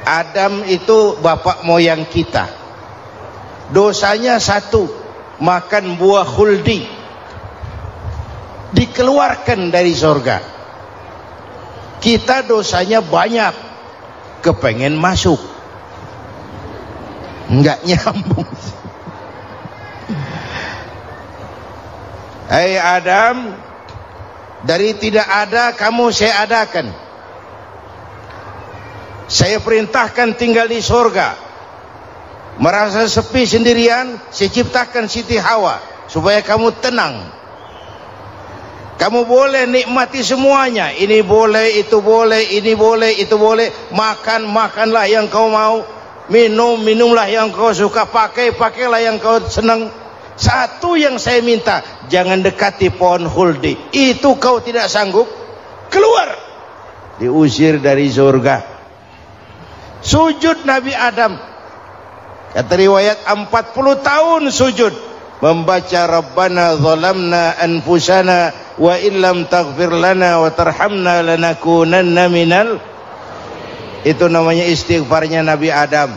Adam itu bapak moyang kita. Dosanya satu, makan buah khuldi, dikeluarkan dari surga. Kita dosanya banyak, kepengen masuk, enggak nyambung. Hai Adam, dari tidak ada kamu saya adakan. Saya perintahkan tinggal di surga. Merasa sepi sendirian, saya ciptakan Siti Hawa supaya kamu tenang. Kamu boleh nikmati semuanya. Ini boleh, itu boleh, ini boleh, itu boleh. Makan, makanlah yang kau mau. Minum, minumlah yang kau suka. Pakai, pakailah yang kau senang. Satu yang saya minta, jangan dekati pohon khuldi. Itu kau tidak sanggup, keluar. Diusir dari surga. Sujud Nabi Adam, kata riwayat 40 tahun sujud, membaca Rabbana zalamna anfusana wa illam taghfir lana wa tarhamna lanakunanna minal. Itu namanya istighfarnya Nabi Adam.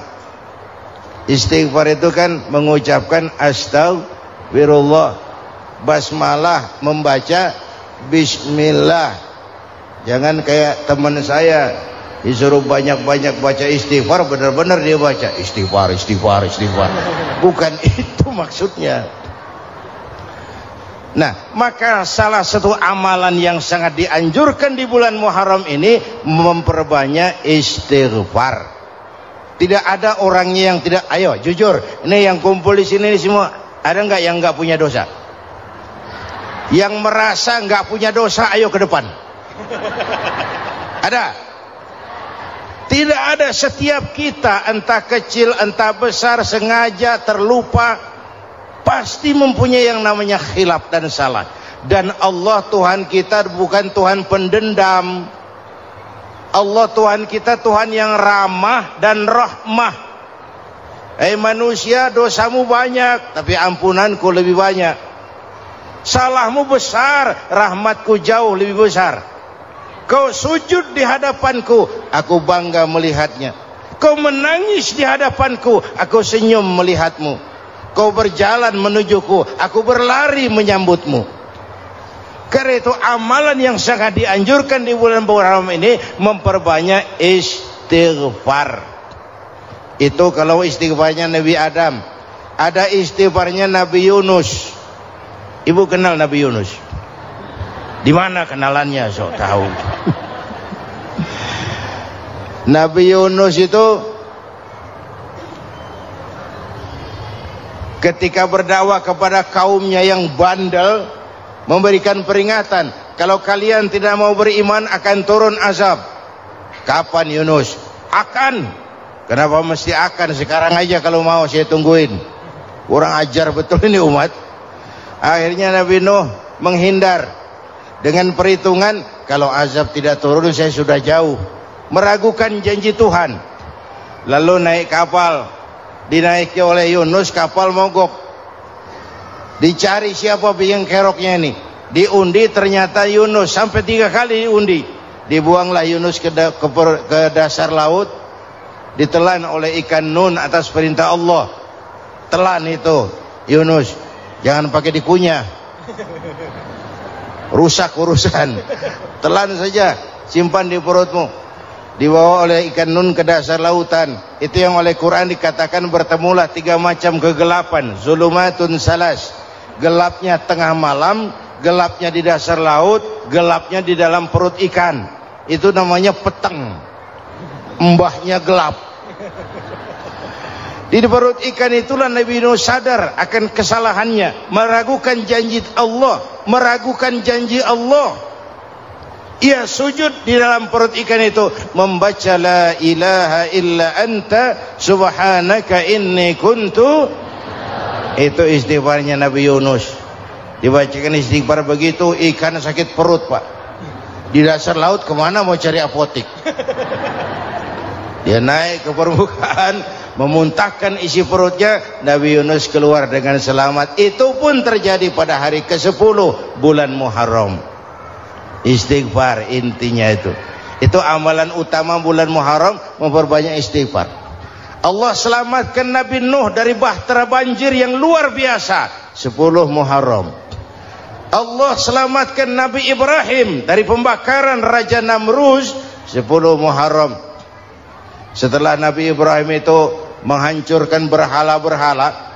Istighfar itu kan mengucapkan astagfirullah, basmalah, membaca bismillah. Jangan kayak teman saya disuruh banyak-banyak baca istighfar, benar-benar dia baca istighfar, istighfar, istighfar. Bukan itu maksudnya. Nah, maka salah satu amalan yang sangat dianjurkan di bulan Muharram ini memperbanyak istighfar. Tidak ada orangnya yang tidak. Ayo jujur, ini yang kumpul di sini semua, ada nggak yang nggak punya dosa? Yang merasa nggak punya dosa, ayo ke depan. Ada? Tidak ada. Setiap kita, entah kecil entah besar, sengaja, terlupa, pasti mempunyai yang namanya khilaf dan salah. Dan Allah Tuhan kita bukan Tuhan pendendam. Allah Tuhan kita Tuhan yang ramah dan rahmah. Manusia, dosamu banyak, tapi ampunanku lebih banyak. Salahmu besar, rahmatku jauh lebih besar. Kau sujud di hadapanku, aku bangga melihatnya. Kau menangis di hadapanku, aku senyum melihatmu. Kau berjalan menujuku, aku berlari menyambutmu. Karena itu amalan yang sangat dianjurkan di bulan Muharram ini memperbanyak istighfar. Itu kalau istighfarnya Nabi Adam. Ada istighfarnya Nabi Yunus. Ibu kenal Nabi Yunus? Di mana kenalannya? So tahu. Nabi Yunus itu ketika berdakwah kepada kaumnya yang bandel, memberikan peringatan, kalau kalian tidak mau beriman akan turun azab. Kapan Yunus? Akan. Kenapa mesti akan? Sekarang aja kalau mau, saya tungguin. Kurang ajar betul ini umat. Akhirnya Nabi Nuh menghindar dengan perhitungan, kalau azab tidak turun saya sudah jauh. Meragukan janji Tuhan. Lalu naik kapal, dinaiki oleh Yunus, kapal mogok. Dicari siapa biang keroknya ini. Diundi, ternyata Yunus. Sampai 3 kali diundi. Dibuanglah Yunus ke dasar laut. Ditelan oleh ikan nun atas perintah Allah. Telan itu Yunus, jangan pakai dikunyah, rusak urusan. Telan saja, simpan di perutmu. Dibawa oleh ikan nun ke dasar lautan. Itu yang oleh Quran dikatakan bertemulah 3 macam kegelapan. Zulumatun salas. Gelapnya tengah malam, gelapnya di dasar laut, gelapnya di dalam perut ikan. Itu namanya peteng. Mbahnya gelap. Di perut ikan itulah Nabi Nuh sadar akan kesalahannya, meragukan janji Allah, meragukan janji Allah. Ia sujud di dalam perut ikan itu, membaca la ilaha illa anta subhanaka inni kuntu. Itu istighfarnya Nabi Yunus. Dibacakan istighfar begitu, ikan sakit perut pak. Di dasar laut kemana mau cari apotik? Dia naik ke permukaan, memuntahkan isi perutnya. Nabi Yunus keluar dengan selamat. Itu pun terjadi pada hari ke-10 bulan Muharram. Istighfar intinya itu. Itu amalan utama bulan Muharram, memperbanyak istighfar. Allah selamatkan Nabi Nuh dari bahtera banjir yang luar biasa, 10 Muharram. Allah selamatkan Nabi Ibrahim dari pembakaran Raja Namruz, 10 Muharram. Setelah Nabi Ibrahim itu menghancurkan berhala-berhala,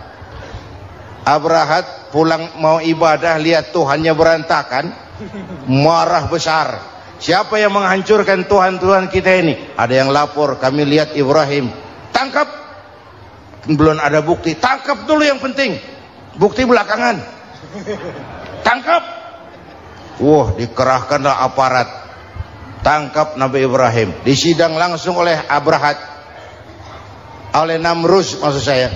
Abrahat pulang mau ibadah, lihat Tuhannya berantakan, marah besar. Siapa yang menghancurkan Tuhan-Tuhan kita ini? Ada yang lapor, kami lihat Ibrahim. Tangkap. Belum ada bukti, tangkap dulu yang penting, bukti belakangan. Tangkap. Wah, dikerahkanlah aparat, tangkap Nabi Ibrahim, disidang langsung oleh Abrahat, oleh Namruz maksud saya.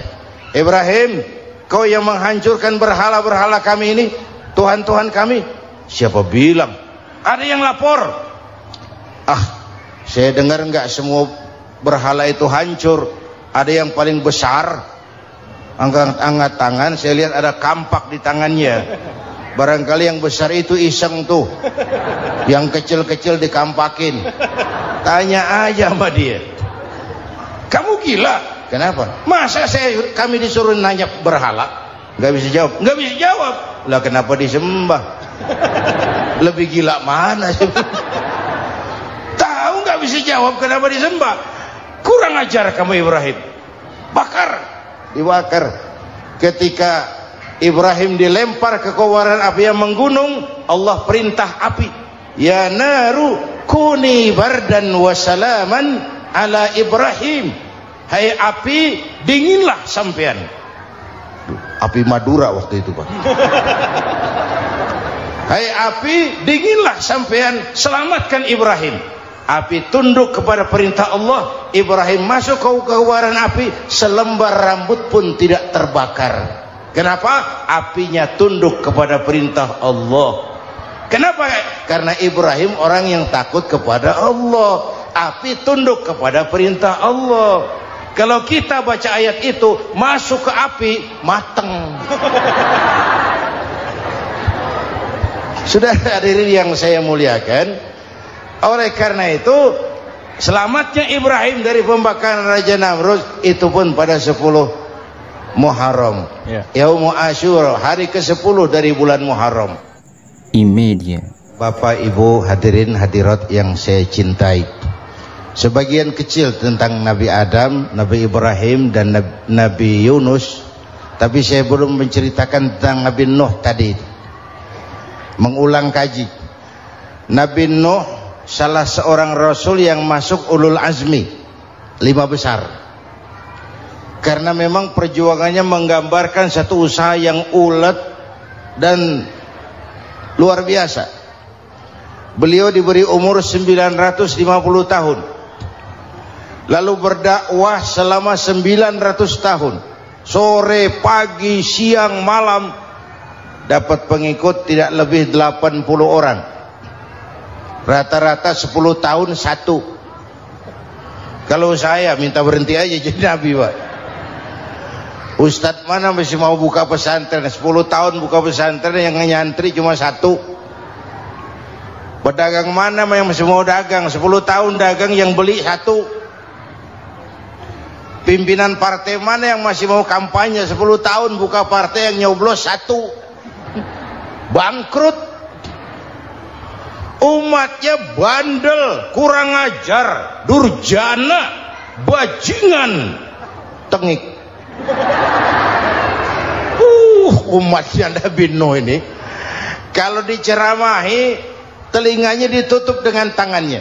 Ibrahim, kau yang menghancurkan berhala-berhala kami ini, Tuhan-Tuhan kami. Siapa bilang? Ada yang lapor. Saya dengar enggak semua berhala itu hancur, ada yang paling besar. Angkat tangan, saya lihat ada kampak di tangannya. Barangkali yang besar itu iseng tuh, yang kecil-kecil dikampakin. Tanya aja sama dia, kamu gila? Kenapa? Masa kami disuruh nanya berhala? Nggak bisa jawab. Nggak bisa jawab. Lah kenapa disembah? Lebih gila mana sih? Tahu nggak bisa jawab kenapa disembah? Kurang ajar kamu Ibrahim. Bakar, dibakar. Ketika Ibrahim dilempar ke kobaran api yang menggunung, Allah perintah api, ya naru kuni bardan wa salaman ala Ibrahim. Hai api, dinginlah sampean. Api Madura waktu itu, Pak. Hai api, dinginlah sampean, selamatkan Ibrahim. Api tunduk kepada perintah Allah, Ibrahim masuk ke kobaran api, selembar rambut pun tidak terbakar. Kenapa? Apinya tunduk kepada perintah Allah. Kenapa? Karena Ibrahim orang yang takut kepada Allah. Api tunduk kepada perintah Allah. Kalau kita baca ayat itu, masuk ke api, mateng. Sudah hadirin yang saya muliakan, oleh karena itu selamatnya Ibrahim dari pembakaran Raja Namruz itu pun pada 10 Muharram, Yaum Asyura, hari ke-10 dari bulan Muharram. Imedia. Bapak Ibu hadirin hadirat yang saya cintai, sebagian kecil tentang Nabi Adam, Nabi Ibrahim dan Nabi Yunus, tapi saya belum menceritakan tentang Nabi Nuh tadi. Mengulang kaji, Nabi Nuh salah seorang rasul yang masuk ulul azmi 5 besar, karena memang perjuangannya menggambarkan satu usaha yang ulet dan luar biasa. Beliau diberi umur 950 tahun, lalu berdakwah selama 900 tahun, sore, pagi, siang, malam, dapat pengikut tidak lebih 80 orang, rata-rata 10 tahun satu. Kalau saya minta berhenti aja jadi nabi, Pak. Ustadz mana masih mau buka pesantren, 10 tahun buka pesantren, yang nyantri cuma satu. Pedagang mana yang masih mau dagang, 10 tahun dagang yang beli satu. Pimpinan partai mana yang masih mau kampanye, 10 tahun buka partai, yang nyoblos satu. Bangkrut. Umatnya bandel, kurang ajar, durjana, bajingan, tengik. Umatnya Nabi Nuh ini kalau diceramahi, telinganya ditutup dengan tangannya.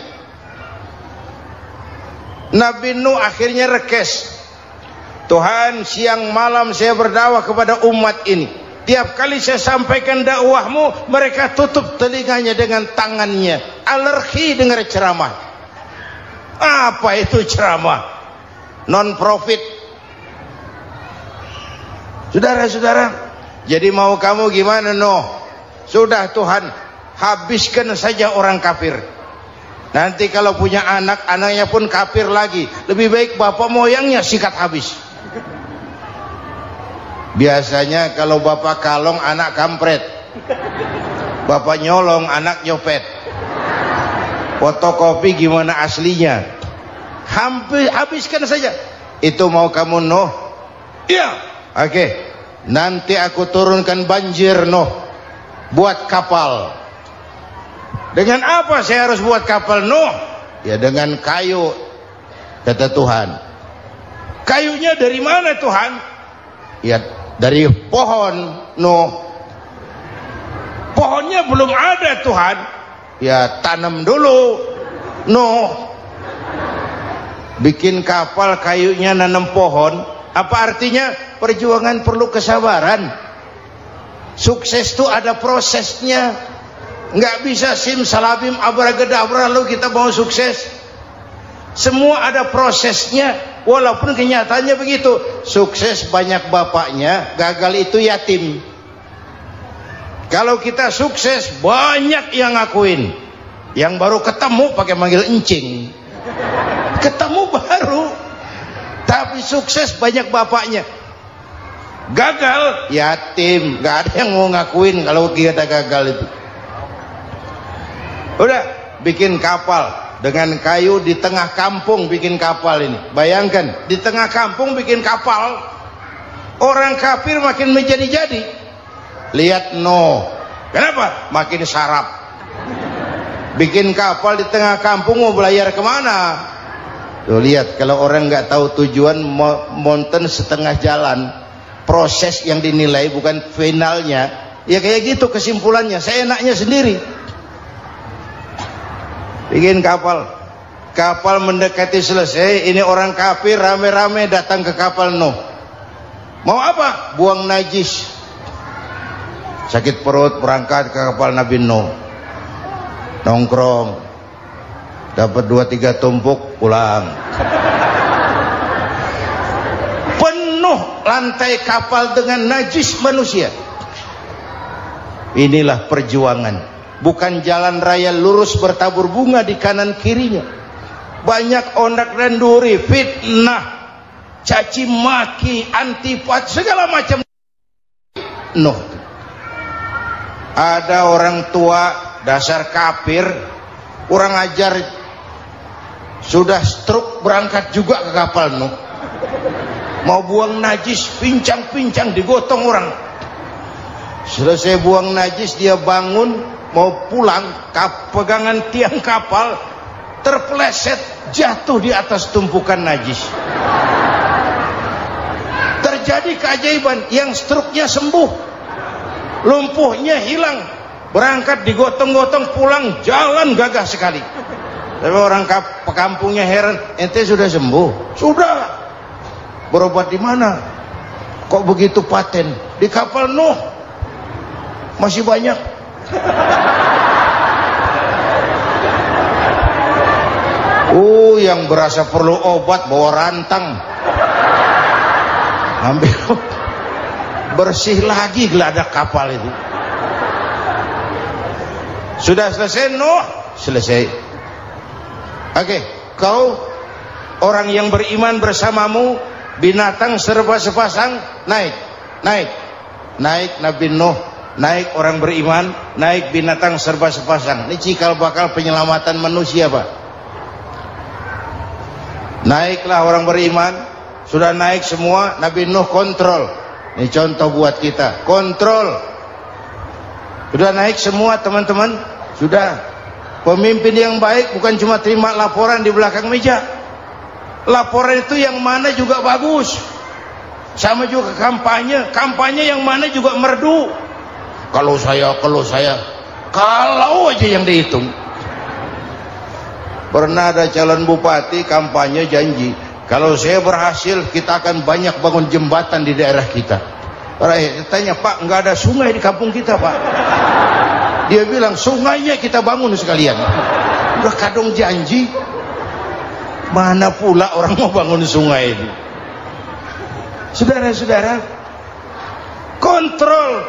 Nabi Nuh akhirnya rekes, Tuhan, siang malam saya berdakwah kepada umat ini, tiap kali saya sampaikan dakwahmu, mereka tutup telinganya dengan tangannya, alergi dengar ceramah. Apa itu ceramah? Non profit. Saudara-saudara, jadi mau kamu gimana, Nuh? Sudah Tuhan, habiskan saja orang kafir. Nanti kalau punya anak, anaknya pun kafir lagi. Lebih baik bapak moyangnya sikat habis. Biasanya kalau bapak kalong, anak kampret. Bapak nyolong, anak nyopet. Fotokopi gimana aslinya? Habiskan saja. Itu mau kamu Nuh? Iya. Oke. Nanti aku turunkan banjir Nuh. Buat kapal. Dengan apa saya harus buat kapal Nuh? Ya dengan kayu, kata Tuhan. Kayunya dari mana Tuhan? Ya dari pohon Nuh. Pohonnya belum ada Tuhan. Ya tanam dulu Nuh. Bikin kapal kayunya nanam pohon. Apa artinya? Perjuangan perlu kesabaran. Sukses itu ada prosesnya. Nggak bisa simsalabim abracadabra lalu kita mau sukses. Semua ada prosesnya. Walaupun kenyataannya begitu. Sukses banyak bapaknya, gagal itu yatim. Kalau kita sukses banyak yang ngakuin. Yang baru ketemu pakai manggil encing. Ketemu baru. Tapi sukses banyak bapaknya. Gagal yatim, nggak ada yang mau ngakuin kalau kita gagal itu. Udah bikin kapal dengan kayu di tengah kampung, bikin kapal ini. Bayangkan di tengah kampung bikin kapal. Orang kafir makin menjadi-jadi. Lihat Nuh, kenapa? Makin sarap. Bikin kapal di tengah kampung mau belayar kemana? Tuh lihat, kalau orang nggak tahu tujuan, mountain setengah jalan. Proses yang dinilai bukan finalnya. Ya kayak gitu kesimpulannya. Saya enaknya sendiri. Bikin kapal. Kapal mendekati selesai. Ini orang kafir rame-rame datang ke kapal Nuh. Mau apa? Buang najis. Sakit perut berangkat ke kapal Nabi Nuh. Nongkrong. Dapat 2-3 tumpuk pulang. Penuh lantai kapal dengan najis manusia. Inilah perjuangan. Bukan jalan raya lurus bertabur bunga di kanan kirinya. Banyak ondak dan duri, fitnah, caci maki, antipat, segala macam. Nuh. Ada orang tua dasar kafir, kurang ajar, sudah stroke berangkat juga ke kapal Nuh. Mau buang najis, pincang-pincang digotong orang. Selesai buang najis dia bangun mau pulang, pegangan tiang kapal terpeleset jatuh di atas tumpukan najis. Terjadi keajaiban, yang stroke-nya sembuh, lumpuhnya hilang, berangkat digotong-gotong pulang, jalan gagah sekali. Tapi orang kampungnya heran, ente sudah sembuh? Sudah. Berobat di mana? Kok begitu paten? Di kapal Nuh. Masih banyak. Yang berasa perlu obat bawa rantang. Ambil bersih lagi geladak kapal itu. Sudah selesai Nuh? Selesai. Oke, kau orang yang beriman bersamamu, binatang serba sepasang, naik Nabi Nuh, naik orang beriman, naik binatang serba sepasang. Ini cikal bakal penyelamatan manusia, Pak. Naiklah orang beriman, sudah naik semua, Nabi Nuh kontrol. Ini contoh buat kita, kontrol. Sudah naik semua teman-teman, sudah. Pemimpin yang baik bukan cuma terima laporan di belakang meja. Laporan itu yang mana juga bagus. Sama juga kampanye, kampanye yang mana juga merdu. Kalau aja yang dihitung. Pernah ada calon bupati kampanye janji, kalau saya berhasil kita akan banyak bangun jembatan di daerah kita. Rakyat tanya, Pak, nggak ada sungai di kampung kita, Pak. Dia bilang, sungainya kita bangun sekalian. Udah kadung janji, mana pula orang mau bangun sungai itu. Saudara-saudara, kontrol.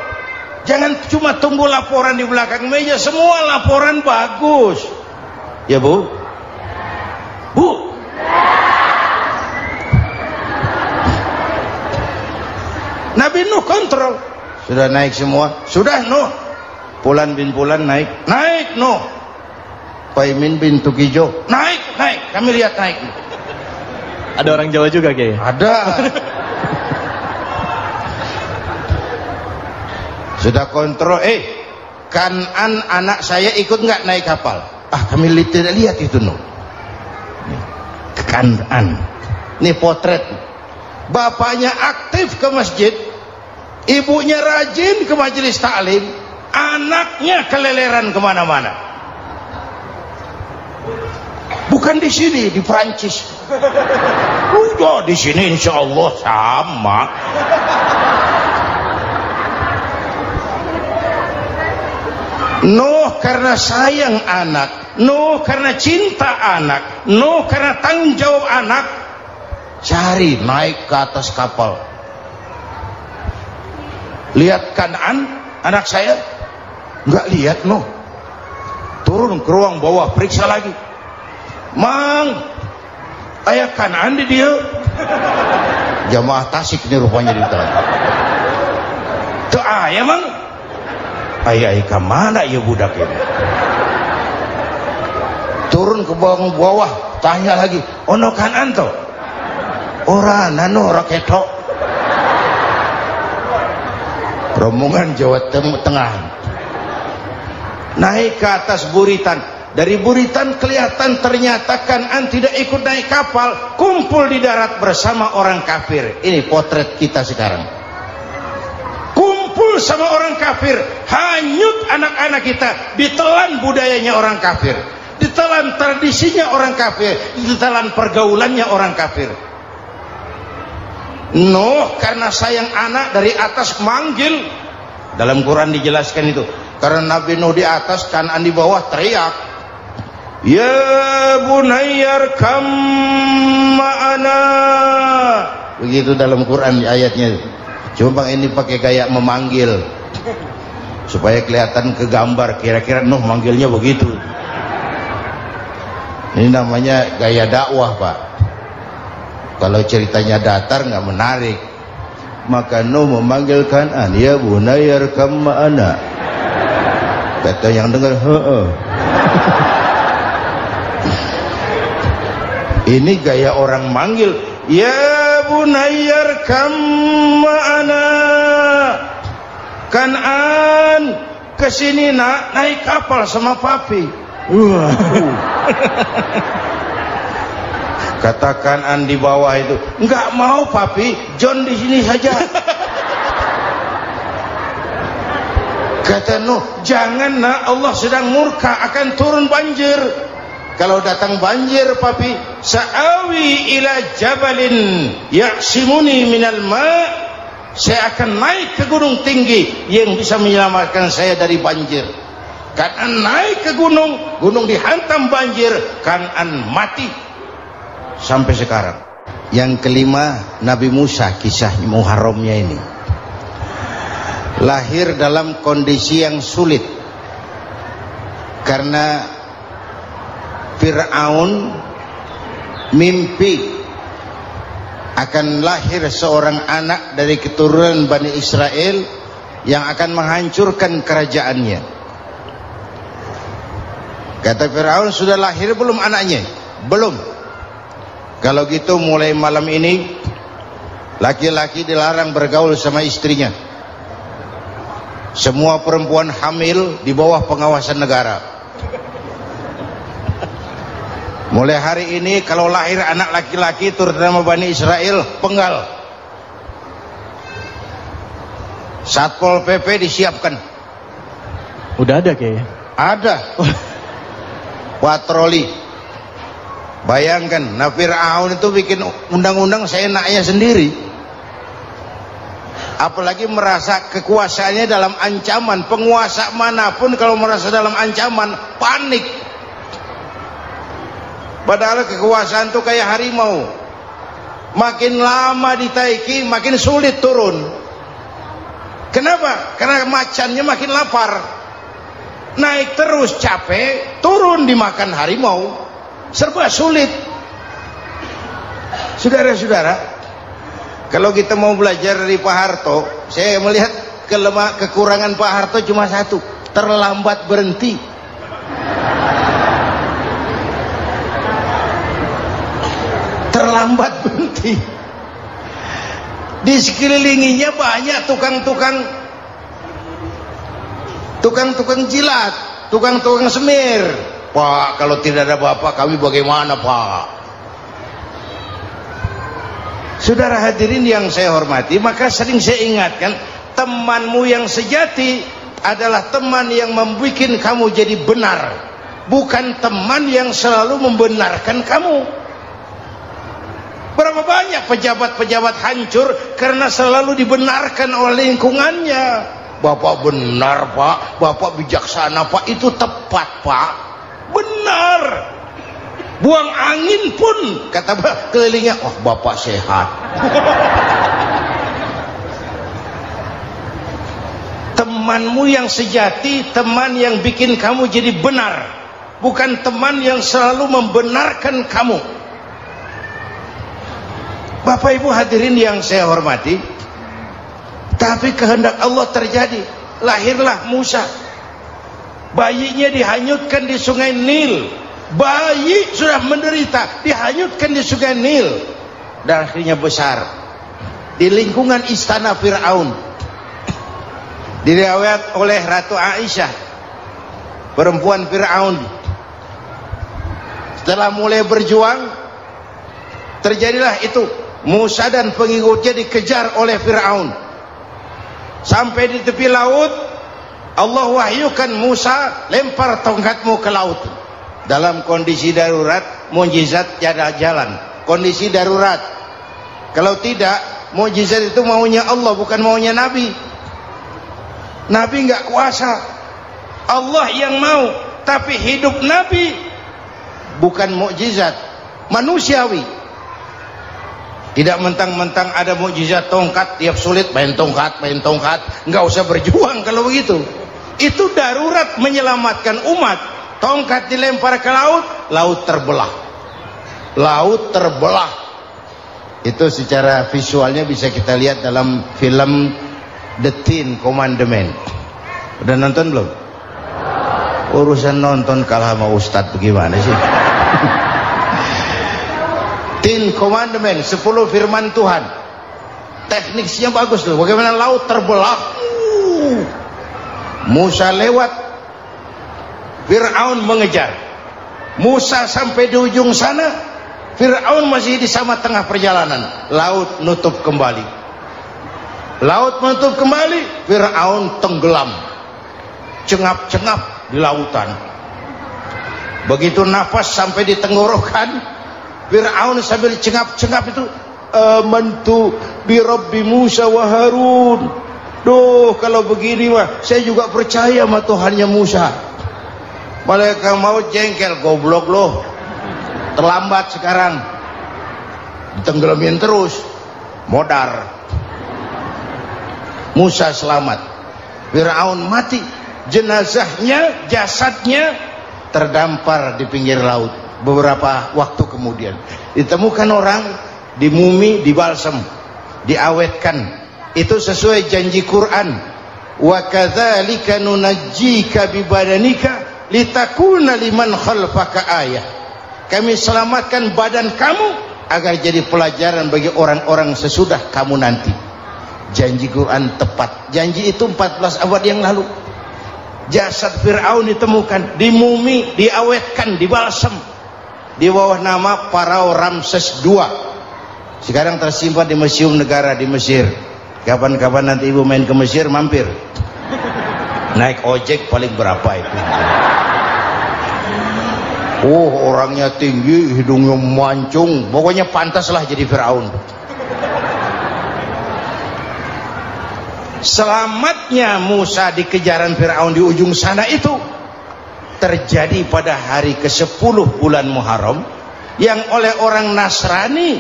Jangan cuma tunggu laporan di belakang meja, semua laporan bagus. Ya Bu? Bu? Nabi Nuh kontrol. Sudah naik semua? Sudah Nuh. Pulan bin Pulan naik Nuh. Paimin bintu Kijo. Naik, kami lihat naik. Ada orang Jawa juga Kiai? Ada. Sudah kontrol, Kanan anak saya ikut nggak naik kapal? Kami tidak lihat itu Kanan. Ini potret. Bapaknya aktif ke masjid, ibunya rajin ke majelis taklim, anaknya keleleran kemana-mana. Bukan di sini, di Prancis. Udah di sini insya Allah sama. Nuh karena sayang anak, Nuh karena cinta anak, Nuh karena tanggung jawab anak, cari naik ke atas kapal. Lihat Kanan, anak saya, nggak lihat Nuh. Turun ke ruang bawah, periksa lagi. Mang, ayah Kanan di dia. Jamaah Tasik ini rupanya di dalam. Tuh ayah mang. Ayah ke mana ya budak ini? Turun ke bawah, tanya lagi. Ono Kanan to? Ora nano raketok. Rombongan Jawa Tengah. Naik ke atas buritan. Dari buritan kelihatan ternyata Kanan tidak ikut naik kapal, kumpul di darat bersama orang kafir. Ini potret kita sekarang. Kumpul sama orang kafir, hanyut anak-anak kita, ditelan budayanya orang kafir, ditelan tradisinya orang kafir, ditelan pergaulannya orang kafir. Nuh karena sayang anak dari atas manggil. Dalam Quran dijelaskan itu. Karena Nabi Nuh di atas, Kanan di bawah, teriak, ya bunayyar kam ma'ana. Begitu dalam Quran ayatnya. Cuma bang ini pakai gaya memanggil supaya kelihatan ke gambar, kira-kira Nuh manggilnya begitu. Ini namanya gaya dakwah pak. Kalau ceritanya datar nggak menarik. Maka Nuh memanggil Kanan, ya bunayyar kam ma'ana. Kata yang dengar, ini gaya orang manggil, ya bunayyar kam ma'ana. Kanan kesini nak, naik kapal sama papi. Kata Kanan di bawah itu, enggak mau papi, John di sini saja. Kata Nuh, jangan nak, Allah sedang murka, akan turun banjir. Kalau datang banjir papi, sa'awi ila jabalin ya'simuni minal ma', saya akan naik ke gunung tinggi yang bisa menyelamatkan saya dari banjir. Kanan naik ke gunung, gunung dihantam banjir, Kanan mati sampai sekarang. Yang kelima, Nabi Musa, kisah Muharramnya ini. Lahir dalam kondisi yang sulit karena Fir'aun mimpi akan lahir seorang anak dari keturunan Bani Israel yang akan menghancurkan kerajaannya. Kata Fir'aun, sudah lahir belum anaknya? Belum. Kalau gitu mulai malam ini laki-laki dilarang bergaul sama istrinya. Semua perempuan hamil di bawah pengawasan negara. Mulai hari ini kalau lahir anak laki-laki terutama Bani Israel, penggal. Satpol PP disiapkan. Udah ada kayaknya. Ada. Patroli. Bayangkan, Fir'aun itu bikin undang-undang seenaknya sendiri. Apalagi merasa kekuasaannya dalam ancaman. Penguasa manapun kalau merasa dalam ancaman, panik. Padahal kekuasaan itu kayak harimau, makin lama ditaiki makin sulit turun. Kenapa? Karena macannya makin lapar. Naik terus capek, turun dimakan harimau, serba sulit. Saudara-saudara, kalau kita mau belajar dari Pak Harto, saya melihat kekurangan Pak Harto cuma satu, terlambat berhenti. merambat benting. Di sekelilinginya banyak tukang-tukang jilat, tukang-tukang semir. Pak, kalau tidak ada bapak kami bagaimana, Pak? Saudara hadirin yang saya hormati, maka sering saya ingatkan, temanmu yang sejati adalah teman yang membuat kamu jadi benar, bukan teman yang selalu membenarkan kamu. Berapa banyak pejabat-pejabat hancur karena selalu dibenarkan oleh lingkungannya. Bapak benar, Pak. Bapak bijaksana, Pak. Itu tepat, Pak. Benar. Buang angin pun kata kelilingnya, wah, Bapak sehat. Temanmu yang sejati, teman yang bikin kamu jadi benar, bukan teman yang selalu membenarkan kamu. Bapak Ibu hadirin yang saya hormati, tapi kehendak Allah terjadi. Lahirlah Musa. Bayinya dihanyutkan di sungai Nil. Bayi sudah menderita, dihanyutkan di sungai Nil. Dan akhirnya besar di lingkungan istana Fir'aun. Diriwayat oleh Ratu Aisyah, perempuan Fir'aun, setelah mulai berjuang, terjadilah itu. Musa dan pengikutnya dikejar oleh Fir'aun. Sampai di tepi laut, Allah wahyukan Musa, lempar tongkatmu ke laut. Dalam kondisi darurat, mukjizat tiada jalan. Kondisi darurat. Kalau tidak, mukjizat itu maunya Allah, bukan maunya Nabi. Nabi nggak kuasa, Allah yang mau. Tapi hidup Nabi bukan mukjizat, manusiawi. Tidak mentang-mentang ada mukjizat tongkat, tiap sulit main tongkat, nggak usah berjuang kalau begitu. Itu darurat menyelamatkan umat. Tongkat dilempar ke laut, laut terbelah. Laut terbelah. Itu secara visualnya bisa kita lihat dalam film The Ten Commandment. Udah nonton belum? Urusan nonton kalah sama Ustadz bagaimana sih? Ten Commandment, 10 firman Tuhan. Tekniknya bagus loh. Bagaimana laut terbelah. Musa lewat, Fir'aun mengejar. Musa sampai di ujung sana, Fir'aun masih di sama tengah perjalanan. Laut nutup kembali. Laut menutup kembali, Fir'aun tenggelam. Cengap-cengap di lautan. Begitu nafas sampai di tenggorokan, Fir'aun sambil cengap-cengap itu, amantu bi Rabbi Musa wa Harun. Duh, kalau begini mah saya juga percaya sama Tuhannya Musa. Malaikat maut jengkel, goblok loh. Terlambat sekarang. Ditenggelamin terus. Modar. Musa selamat. Fir'aun mati. Jenazahnya, jasadnya terdampar di pinggir laut. Beberapa waktu kemudian ditemukan orang, dimumi, dibalsem, diawetkan. Itu sesuai janji Quran. Wa kadzalika nunajjika bi badanika litakuna liman khalfaka ayah. Kami selamatkan badan kamu agar jadi pelajaran bagi orang-orang sesudah kamu nanti. Janji Quran tepat. Janji itu 14 abad yang lalu. Jasad Fir'aun ditemukan, dimumi, diawetkan, dibalsem di bawah nama Farao Ramses II. Sekarang tersimpan di Museum Negara di Mesir. Kapan-kapan nanti ibu main ke Mesir, mampir. Naik ojek paling berapa itu? Oh, orangnya tinggi, hidungnya mancung, pokoknya pantaslah jadi Fir'aun. Selamatnya Musa di kejaran Fir'aun di ujung sana itu terjadi pada hari ke-10 bulan Muharram, yang oleh orang Nasrani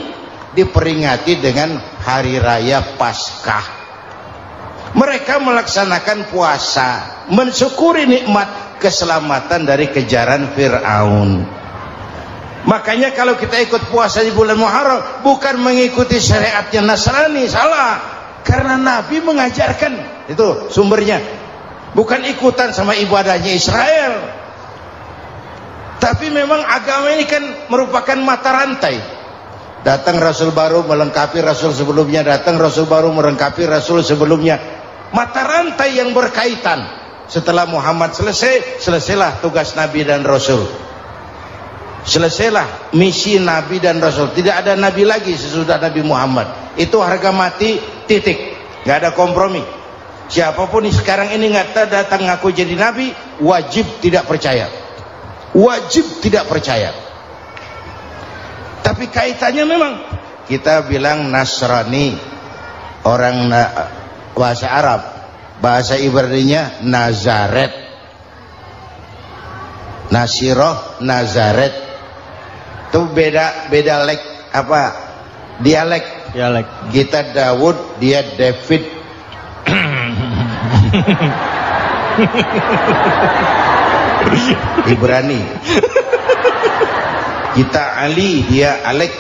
diperingati dengan hari raya Paskah. Mereka melaksanakan puasa, mensyukuri nikmat keselamatan dari kejaran Fir'aun. Makanya kalau kita ikut puasa di bulan Muharram, bukan mengikuti syariatnya Nasrani, salah. Karena Nabi mengajarkan, itu sumbernya. Bukan ikutan sama ibadahnya Israel. Tapi memang agama ini kan merupakan mata rantai. Datang Rasul baru melengkapi Rasul sebelumnya, datang Rasul baru melengkapi Rasul sebelumnya. Mata rantai yang berkaitan. Setelah Muhammad selesai, selesailah tugas Nabi dan Rasul. Selesailah misi Nabi dan Rasul. Tidak ada Nabi lagi sesudah Nabi Muhammad. Itu harga mati, titik. Gak ada kompromi. Siapapun sekarang ini nggak datang ngaku jadi Nabi, wajib tidak percaya. Wajib tidak percaya. Tapi kaitannya memang kita bilang Nasrani, orang bahasa Arab, bahasa Ibraninya Nazaret, Nasiroh, Nazaret. Itu beda dialek. Kita Daud, dia David. Ibrani. Kita Ali, dia Alek.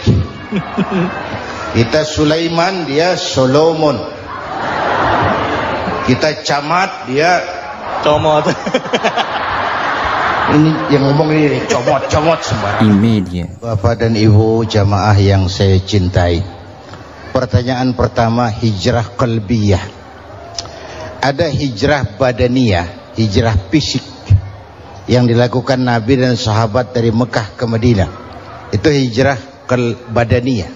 Kita Sulaiman, dia Solomon. Kita Camat, dia Comot. Ini yang ngomong ini comot sembarang. Imedia. Bapak dan Ibu jamaah yang saya cintai, pertanyaan pertama, hijrah qalbiyah. Ada hijrah badaniyah, hijrah fisik yang dilakukan Nabi dan sahabat dari Mekah ke Madinah. Itu hijrah badaniyah.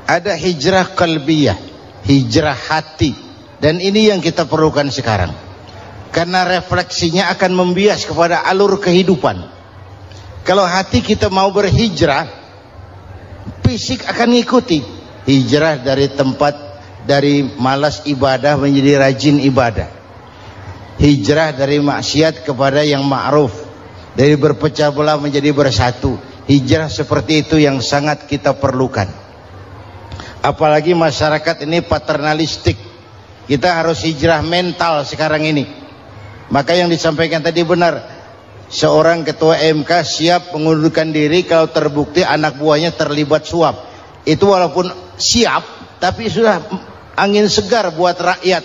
Ada hijrah qalbiyah, hijrah hati. Dan ini yang kita perlukan sekarang. Karena refleksinya akan membias kepada alur kehidupan. Kalau hati kita mau berhijrah, fisik akan ngikuti. Hijrah dari tempat, dari malas ibadah menjadi rajin ibadah. Hijrah dari maksiat kepada yang ma'ruf, dari berpecah belah menjadi bersatu. Hijrah seperti itu yang sangat kita perlukan. Apalagi masyarakat ini paternalistik. Kita harus hijrah mental sekarang ini. Maka yang disampaikan tadi benar. Seorang ketua MK siap mengundurkan diri kalau terbukti anak buahnya terlibat suap. Itu walaupun siap, tapi sudah angin segar buat rakyat.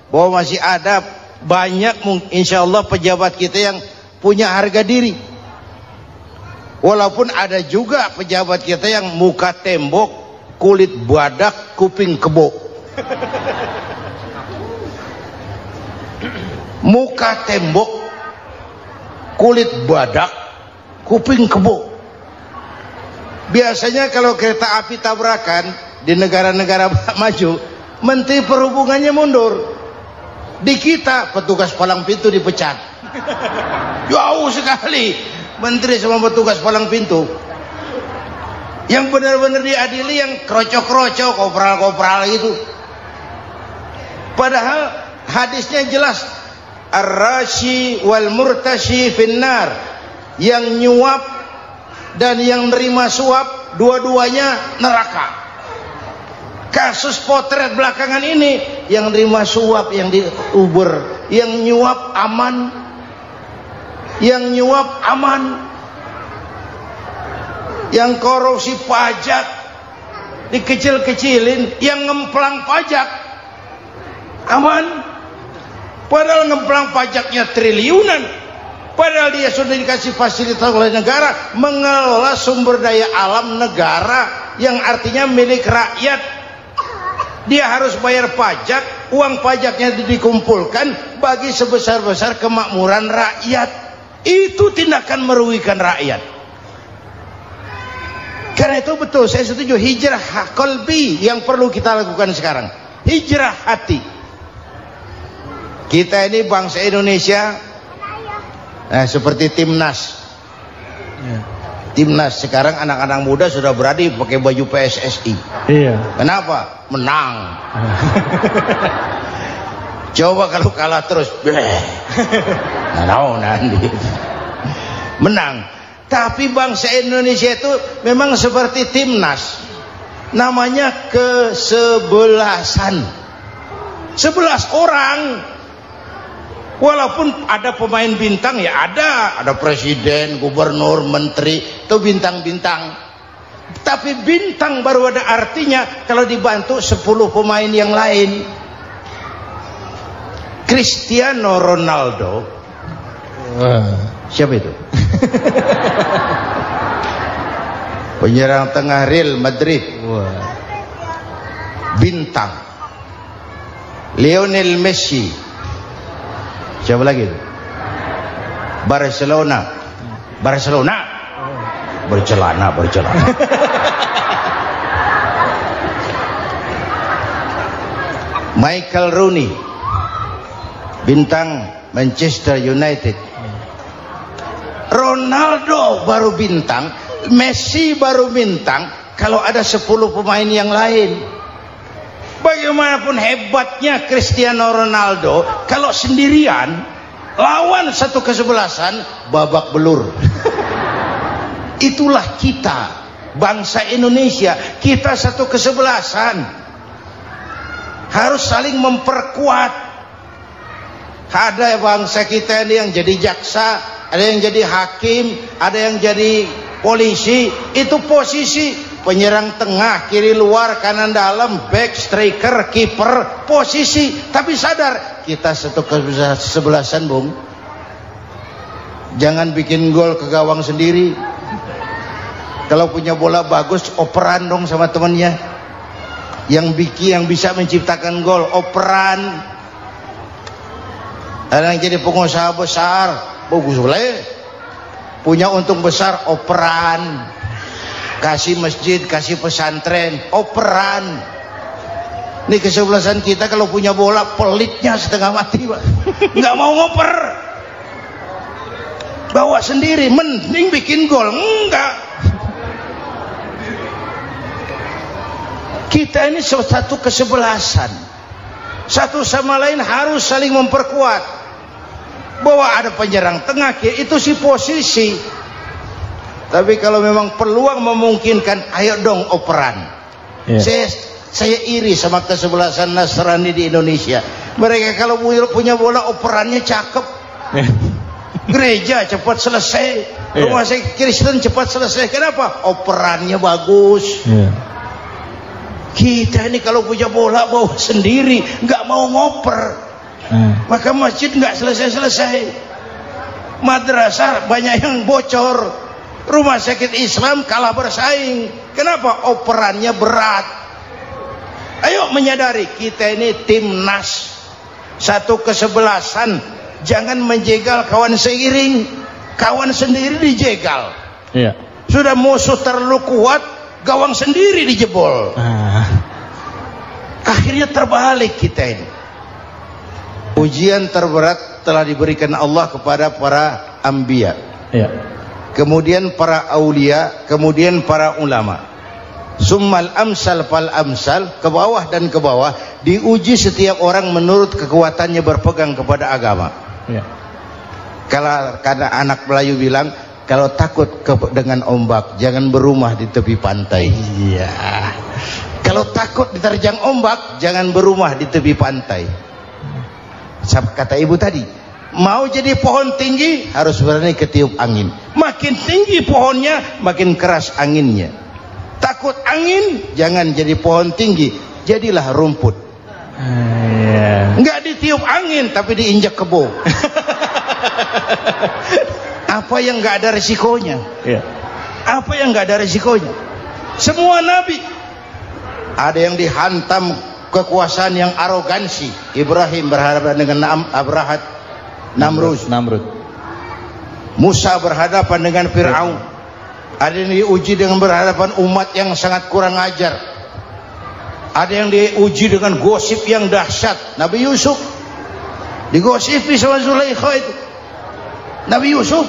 Bahwa masih ada banyak insya Allah pejabat kita yang punya harga diri. Walaupun ada juga pejabat kita yang muka tembok, kulit badak, kuping kebo. Muka tembok, kulit badak, kuping kebo. Biasanya kalau kereta api tabrakan di negara-negara maju, Menteri Perhubungannya mundur. Di kita petugas palang pintu dipecat. Jauh sekali menteri sama petugas palang pintu. Yang benar-benar diadili yang krocok-krocok, kopral-kopral gitu. Padahal hadisnya jelas, ar-rashi wal murtashi finnar. Yang nyuap dan yang nerima suap, dua-duanya neraka. Kasus potret belakangan ini, yang nerima suap, yang diuber, yang nyuap aman. Yang nyuap aman, yang korupsi pajak dikecil-kecilin, yang ngemplang pajak aman. Padahal ngemplang pajaknya triliunan. Padahal dia sudah dikasih fasilitas oleh negara mengelola sumber daya alam negara yang artinya milik rakyat. Dia harus bayar pajak, uang pajaknya dikumpulkan bagi sebesar-besar kemakmuran rakyat. Itu tindakan merugikan rakyat. Karena itu betul, saya setuju, hijrah qalbi yang perlu kita lakukan sekarang. Hijrah hati. Kita ini bangsa Indonesia, seperti timnas. Timnas sekarang anak-anak muda sudah berani pakai baju PSSI. Iya. Kenapa? Menang. Coba kalau kalah terus, nanti menang. Tapi bangsa Indonesia itu memang seperti timnas, namanya kesebelasan, 11 orang. Walaupun ada pemain bintang, ya ada presiden, gubernur, menteri, itu bintang-bintang. Tapi bintang baru ada artinya kalau dibantu 10 pemain yang lain. Cristiano Ronaldo, siapa itu? Penyerang tengah Real Madrid. Wah. Bintang. Lionel Messi. Siapa lagi? Barcelona. Bercelana. Michael Rooney, bintang Manchester United. Ronaldo baru bintang, Messi baru bintang kalau ada 10 pemain yang lain. Bagaimanapun hebatnya Cristiano Ronaldo, kalau sendirian lawan satu kesebelasan, babak belur. Itulah kita, bangsa Indonesia. Kita satu kesebelasan, harus saling memperkuat. Ada bangsa kita ini yang jadi jaksa, ada yang jadi hakim, ada yang jadi polisi. Itu posisi penyerang tengah, kiri luar, kanan dalam, back, striker, kiper, posisi. Tapi sadar kita satu kesebelasan, Bung. Jangan bikin gol ke gawang sendiri. Kalau punya bola bagus, operan dong sama temannya. Yang bisa menciptakan gol, operan. Ada yang jadi pengusaha besar, bagus boleh. Punya untung besar, operan. Kasih masjid, kasih pesantren, operan. Ini kesebelasan kita kalau punya bola, pelitnya setengah mati, Pak. Nggak mau ngoper. Bawa sendiri, mending bikin gol. Enggak. Kita ini satu kesebelasan, satu sama lain harus saling memperkuat. Bahwa ada penyerang tengah, itu si posisi. Tapi kalau memang peluang memungkinkan, ayo dong operan. Saya iri sama kesebelasan Nasrani di Indonesia. Mereka kalau punya bola, operannya cakep. Gereja cepat selesai, rumah sakit Kristen cepat selesai. Kenapa? Operannya bagus. Kita ini kalau punya bola bawa sendiri, nggak mau ngoper, maka masjid nggak selesai-selesai, madrasah banyak yang bocor, rumah sakit Islam kalah bersaing. Kenapa? Operannya berat. Ayo menyadari kita ini timnas, satu kesebelasan. Jangan menjegal kawan seiring, kawan sendiri dijegal. Sudah musuh terlalu kuat, gawang sendiri dijebol. Akhirnya terbalik kita ini. Ujian terberat telah diberikan Allah kepada para anbiya, kemudian para aulia, kemudian para ulama. Summal amsal fal amsal, ke bawah dan ke bawah. Diuji setiap orang menurut kekuatannya berpegang kepada agama. Kalau karena anak Melayu bilang, kalau takut dengan ombak, jangan berumah di tepi pantai. Kalau takut diterjang ombak, jangan berumah di tepi pantai. Kata ibu tadi, mau jadi pohon tinggi, harus berani ketiup angin. Makin tinggi pohonnya, makin keras anginnya. Takut angin, jangan jadi pohon tinggi, jadilah rumput. Nggak ditiup angin, tapi diinjak kebo. Apa yang nggak ada resikonya? Apa yang nggak ada resikonya? Semua nabi ada yang dihantam kekuasaan yang arogansi. Ibrahim berhadapan dengan Namrud. Musa berhadapan dengan Fir'aun. Ada yang diuji dengan berhadapan umat yang sangat kurang ajar. Ada yang diuji dengan gosip yang dahsyat. Nabi Yusuf digosipi sama Zulaikha itu. Nabi Yusuf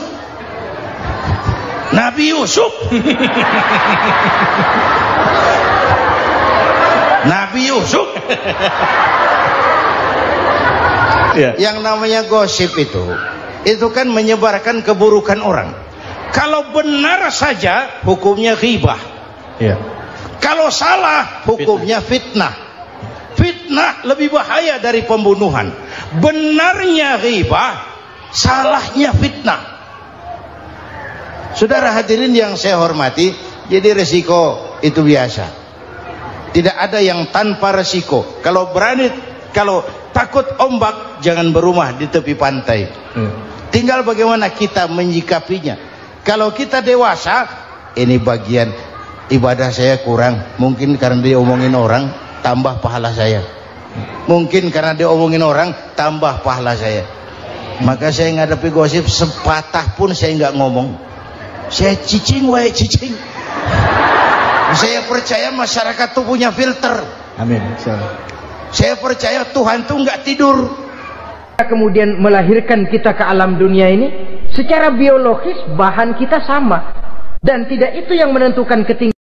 Yang namanya gosip itu kan menyebarkan keburukan orang. Kalau benar saja hukumnya ghibah. Kalau salah hukumnya fitnah. Fitnah lebih bahaya dari pembunuhan. Benarnya ghibah, salahnya fitnah. Saudara hadirin yang saya hormati, jadi resiko itu biasa. Tidak ada yang tanpa resiko. Kalau takut ombak, jangan berumah di tepi pantai. Tinggal bagaimana kita menyikapinya. Kalau kita dewasa, ini bagian ibadah saya kurang. Mungkin karena dia omongin orang, tambah pahala saya. Mungkin karena dia omongin orang, tambah pahala saya. Maka saya ngadapi gosip sepatah pun saya nggak ngomong. Saya cicing wae cicing. Saya percaya masyarakat tuh punya filter. Amin. Saya percaya Tuhan tuh nggak tidur. Kemudian melahirkan kita ke alam dunia ini, secara biologis bahan kita sama, dan tidak itu yang menentukan ketinggian